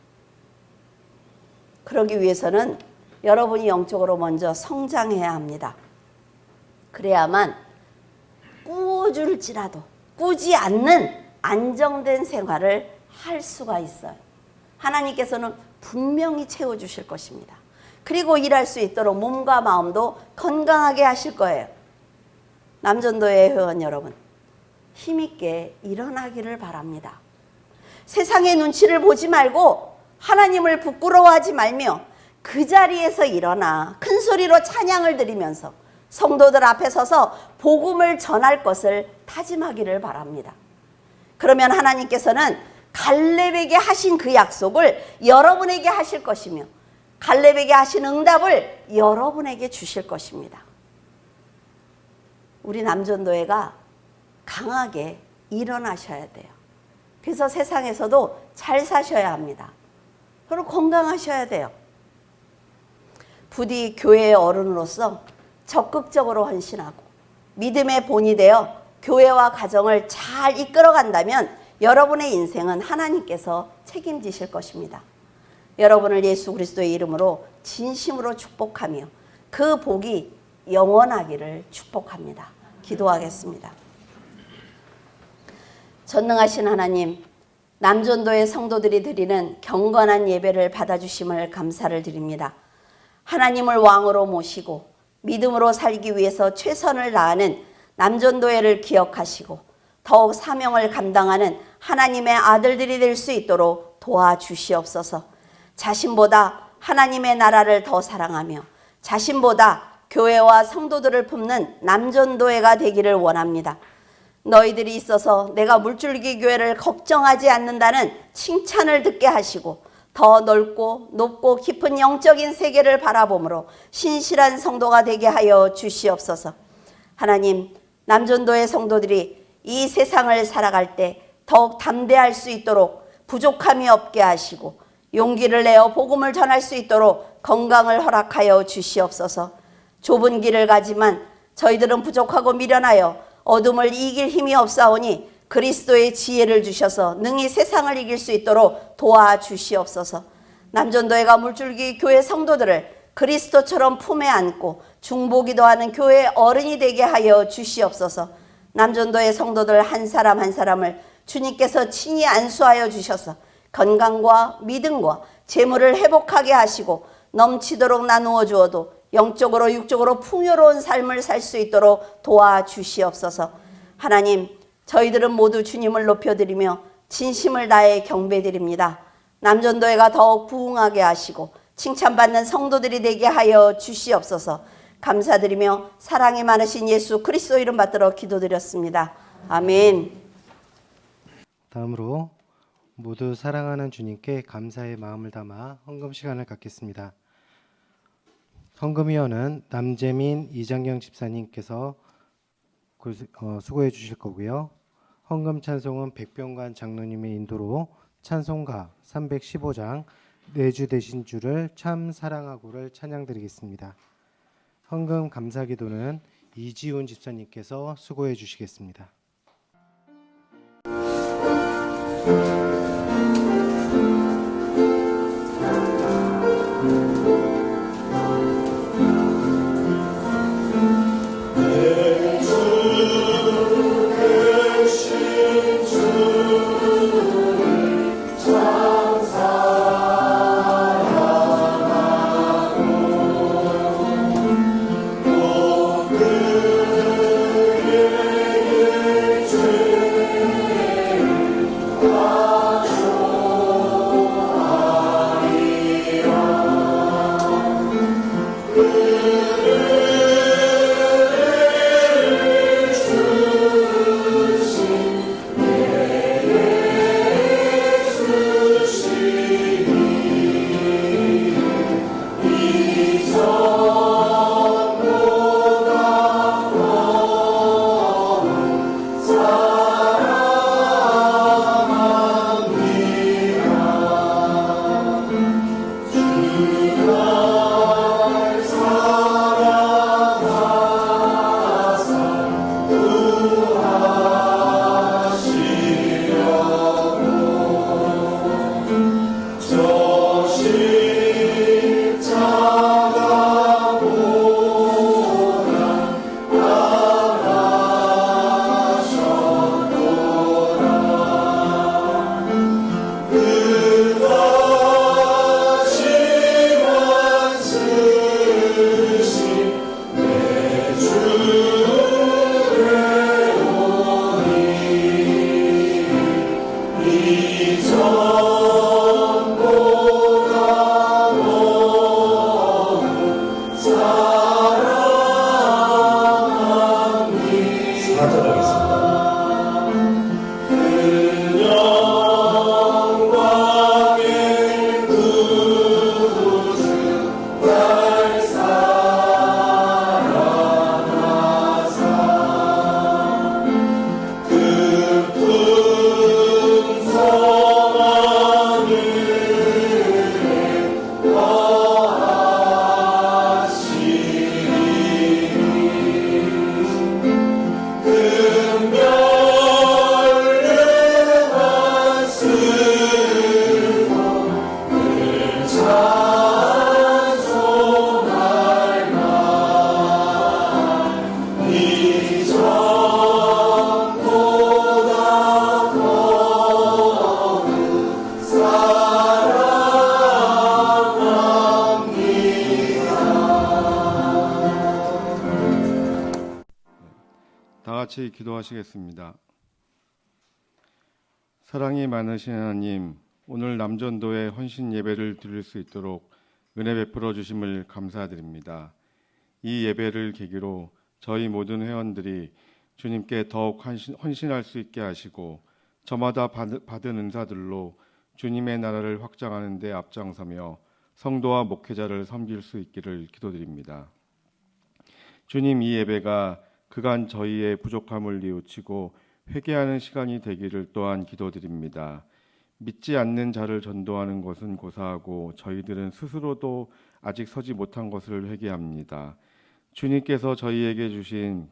그러기 위해서는 여러분이 영적으로 먼저 성장해야 합니다. 그래야만 꾸어줄지라도 꾸지 않는 안정된 생활을 할 수가 있어요. 하나님께서는 분명히 채워주실 것입니다. 그리고 일할 수 있도록 몸과 마음도 건강하게 하실 거예요. 남전도의 회원 여러분, 힘있게 일어나기를 바랍니다. 세상의 눈치를 보지 말고 하나님을 부끄러워하지 말며 그 자리에서 일어나 큰 소리로 찬양을 드리면서 성도들 앞에 서서 복음을 전할 것을 다짐하기를 바랍니다. 그러면 하나님께서는 갈렙에게 하신 그 약속을 여러분에게 하실 것이며 갈렙에게 하신 응답을 여러분에게 주실 것입니다. 우리 남전도회가 강하게 일어나셔야 돼요. 그래서 세상에서도 잘 사셔야 합니다. 그리고 건강하셔야 돼요. 부디 교회의 어른으로서 적극적으로 헌신하고 믿음의 본이 되어 교회와 가정을 잘 이끌어간다면 여러분의 인생은 하나님께서 책임지실 것입니다. 여러분을 예수 그리스도의 이름으로 진심으로 축복하며 그 복이 영원하기를 축복합니다. 기도하겠습니다. 전능하신 하나님, 남전도의 성도들이 드리는 경건한 예배를 받아주심을 감사를 드립니다. 하나님을 왕으로 모시고 믿음으로 살기 위해서 최선을 다하는 남전도회를 기억하시고 더욱 사명을 감당하는 하나님의 아들들이 될 수 있도록 도와주시옵소서. 자신보다 하나님의 나라를 더 사랑하며 자신보다 교회와 성도들을 품는 남전도회가 되기를 원합니다. 너희들이 있어서 내가 물줄기 교회를 걱정하지 않는다는 칭찬을 듣게 하시고 더 넓고 높고 깊은 영적인 세계를 바라보므로 신실한 성도가 되게 하여 주시옵소서. 하나님, 남전도의 성도들이 이 세상을 살아갈 때 더욱 담대할 수 있도록 부족함이 없게 하시고 용기를 내어 복음을 전할 수 있도록 건강을 허락하여 주시옵소서. 좁은 길을 가지만 저희들은 부족하고 미련하여 어둠을 이길 힘이 없사오니 그리스도의 지혜를 주셔서 능히 세상을 이길 수 있도록 도와주시옵소서. 남전도회가 물줄기 교회 성도들을 그리스도처럼 품에 안고 중보기도 하는 교회의 어른이 되게 하여 주시옵소서. 남전도의 성도들 한 사람 한 사람을 주님께서 친히 안수하여 주셔서 건강과 믿음과 재물을 회복하게 하시고 넘치도록 나누어 주어도 영적으로 육적으로 풍요로운 삶을 살 수 있도록 도와주시옵소서. 하나님, 저희들은 모두 주님을 높여드리며 진심을 다해 경배드립니다. 남전도회가 더욱 부흥하게 하시고 칭찬받는 성도들이 되게 하여 주시옵소서. 감사드리며 사랑이 많으신 예수 그리스도 이름 받들어 기도드렸습니다. 아멘. 다음으로 모두 사랑하는 주님께 감사의 마음을 담아 헌금 시간을 갖겠습니다. 헌금위원은 남재민 이장경 집사님께서 수고해 주실 거고요. 헌금 찬송은 백병관 장로님의 인도로 찬송가 315장 내 주 되신 주를 참 사랑하고를 찬양드리겠습니다. 헌금 감사기도는 이지훈 집사님께서 수고해 주시겠습니다. 같이 기도하시겠습니다. 사랑이 많으신 하나님, 오늘 남전도에 헌신 예배를 드릴 수 있도록 은혜 베풀어 주심을 감사드립니다. 이 예배를 계기로 저희 모든 회원들이 주님께 더욱 헌신할 수 있게 하시고 저마다 받은 은사들로 주님의 나라를 확장하는 데 앞장서며 성도와 목회자를 섬길 수 있기를 기도드립니다. 주님, 이 예배가 그간 저희의 부족함을 뉘우치고 회개하는 시간이 되기를 또한 기도드립니다. 믿지 않는 자를 전도하는 것은 고사하고 저희들은 스스로도 아직 서지 못한 것을 회개합니다. 주님께서 저희에게 주신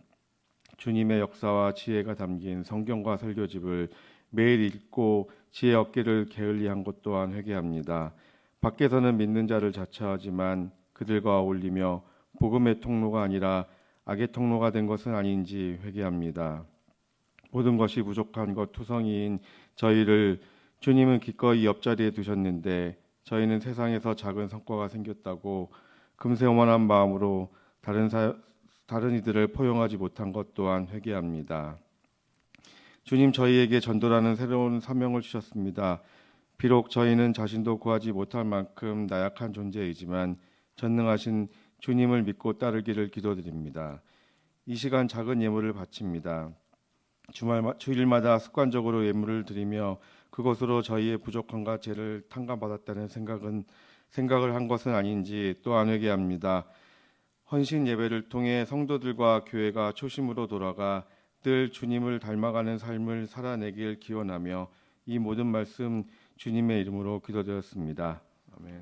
주님의 역사와 지혜가 담긴 성경과 설교집을 매일 읽고 지혜 얻기를 게을리한 것 또한 회개합니다. 밖에서는 믿는 자를 자처하지만 그들과 어울리며 복음의 통로가 아니라 악의 통로가 된 것은 아닌지 회개합니다. 모든 것이 부족한 것 투성이인 저희를 주님은 기꺼이 옆자리에 두셨는데 저희는 세상에서 작은 성과가 생겼다고 금세오만한 마음으로 다른 이들을 포용하지 못한 것 또한 회개합니다. 주님, 저희에게 전도라는 새로운 사명을 주셨습니다. 비록 저희는 자신도 구하지 못할 만큼 나약한 존재이지만 전능하신 주님을 믿고 따르기를 기도드립니다. 이 시간 작은 예물을 바칩니다. 주일마다 습관적으로 예물을 드리며 그것으로 저희의 부족함과 죄를 탕감받았다는 생각을 한 것은 아닌지 또한 회개합니다. 헌신 예배를 통해 성도들과 교회가 초심으로 돌아가 늘 주님을 닮아가는 삶을 살아내길 기원하며 이 모든 말씀 주님의 이름으로 기도드렸습니다. 아멘.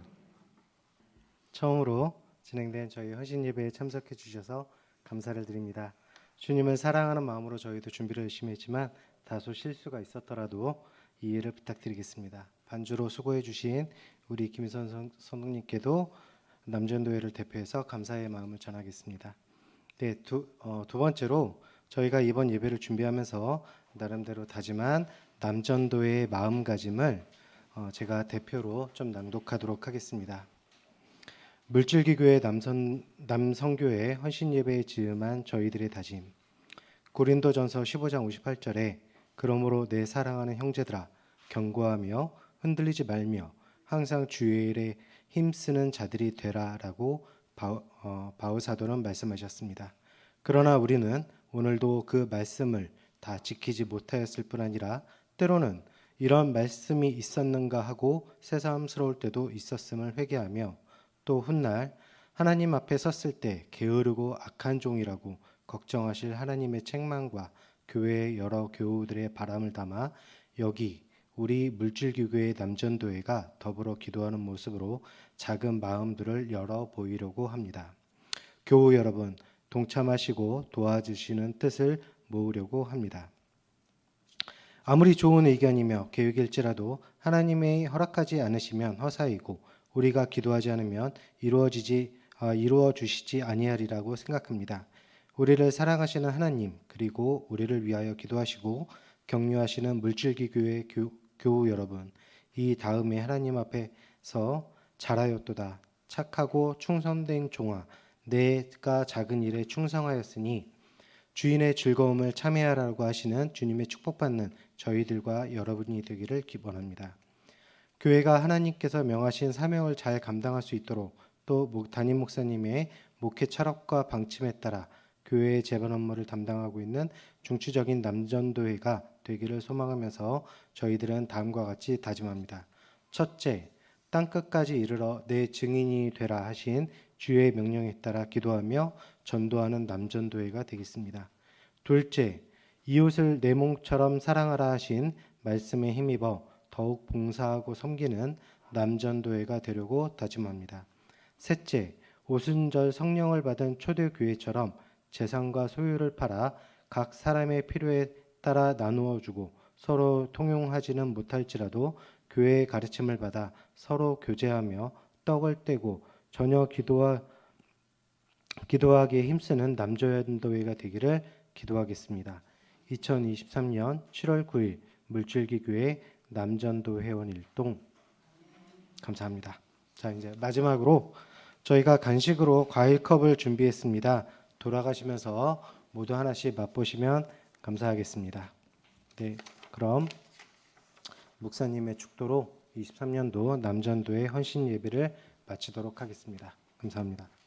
처음으로 진행된 저희 헌신 예배에 참석해 주셔서 감사를 드립니다. 주님을 사랑하는 마음으로 저희도 준비를 열심히 했지만 다소 실수가 있었더라도 이해를 부탁드리겠습니다. 반주로 수고해 주신 우리 김선 선생님께도 남전도회를 대표해서 감사의 마음을 전하겠습니다. 네, 두 번째로 저희가 이번 예배를 준비하면서 나름대로 다짐한 남전도회의 마음가짐을 제가 대표로 좀 낭독하도록 하겠습니다. 물질기교회 남성교회 헌신예배에 즈음한 저희들의 다짐. 고린도전서 15장 58절에 그러므로 내 사랑하는 형제들아 경고하며 흔들리지 말며 항상 주의 일에 힘쓰는 자들이 되라라고 바울 사도는 말씀하셨습니다. 그러나 우리는 오늘도 그 말씀을 다 지키지 못하였을 뿐 아니라 때로는 이런 말씀이 있었는가 하고 새삼스러울 때도 있었음을 회개하며 또 훗날 하나님 앞에 섰을 때 게으르고 악한 종이라고 걱정하실 하나님의 책망과 교회의 여러 교우들의 바람을 담아 여기 우리 물질기교회 남전도회가 더불어 기도하는 모습으로 작은 마음들을 열어 보이려고 합니다. 교우 여러분, 동참하시고 도와주시는 뜻을 모으려고 합니다. 아무리 좋은 의견이며 계획일지라도 하나님이 허락하지 않으시면 허사이고 우리가 기도하지 않으면 이루어 주시지 아니하리라고 생각합니다. 우리를 사랑하시는 하나님, 그리고 우리를 위하여 기도하시고 격려하시는 물질기교회 교우 여러분, 이 다음에 하나님 앞에서 잘하였도다 착하고 충성된 종아, 내가 작은 일에 충성하였으니 주인의 즐거움을 참여하라고 하시는 주님의 축복받는 저희들과 여러분이 되기를 기원합니다. 교회가 하나님께서 명하신 사명을 잘 감당할 수 있도록 또 담임 목사님의 목회 철학과 방침에 따라 교회의 재반 업무를 담당하고 있는 중추적인 남전도회가 되기를 소망하면서 저희들은 다음과 같이 다짐합니다. 첫째, 땅끝까지 이르러 내 증인이 되라 하신 주의 명령에 따라 기도하며 전도하는 남전도회가 되겠습니다. 둘째, 이웃을 내 몸처럼 사랑하라 하신 말씀에 힘입어 더욱 봉사하고 섬기는 남전도회가 되려고 다짐합니다. 셋째, 오순절 성령을 받은 초대교회처럼 재산과 소유를 팔아 각 사람의 필요에 따라 나누어 주고 서로 통용하지는 못할지라도 교회의 가르침을 받아 서로 교제하며 떡을 떼고 전혀 기도하기에 힘쓰는 남전도회가 되기를 기도하겠습니다. 2023년 7월 9일 물질기교회 남전도 회원 일동. 감사합니다. 자, 이제 마지막으로 저희가 간식으로 과일컵을 준비했습니다. 돌아가시면서 모두 하나씩 맛보시면 감사하겠습니다. 네, 그럼 목사님의 축도로 23년도 남전도의 헌신 예배를 마치도록 하겠습니다. 감사합니다.